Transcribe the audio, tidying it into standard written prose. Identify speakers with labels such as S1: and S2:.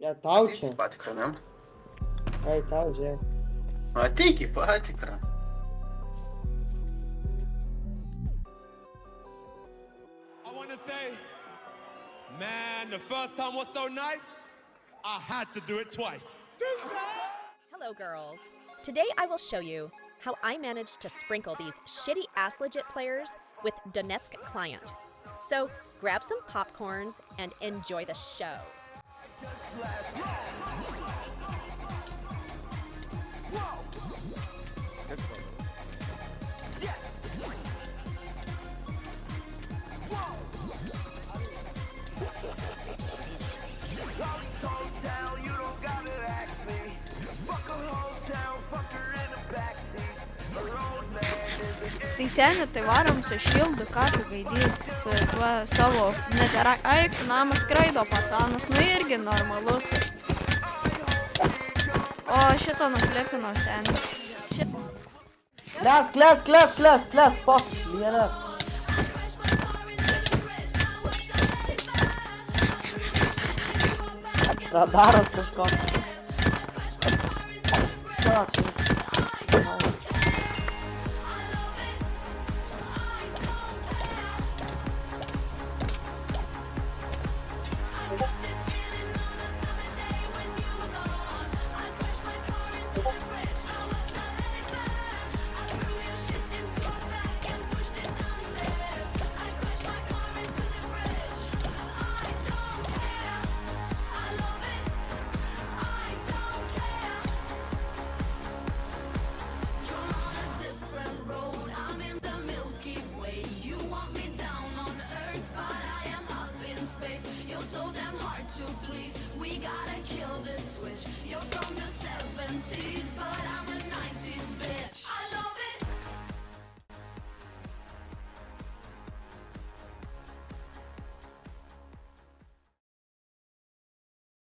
S1: Tau
S2: Ateisi
S1: čia.
S2: patikrą, ne?
S1: Ai, tau, žiūrėk.
S2: Ateik į patikrą.
S3: I want to say, man, the first time was so nice, I had to do it twice.
S4: Hello, girls. Today I will show you how I managed to sprinkle these shitty ass legit players with Donetsk client. So grab some popcorns and enjoy the show.
S5: Tai seniai, tai varom su šildu, ką tu gaidį, su tuo savo, net yra, eik, namas skraido pacanas, nu irgi normalus. O šito nuklepino seniai.
S1: Kles, pos, vienas. Radaras kažkoks.
S6: We gotta kill this switch. You're from the 70s.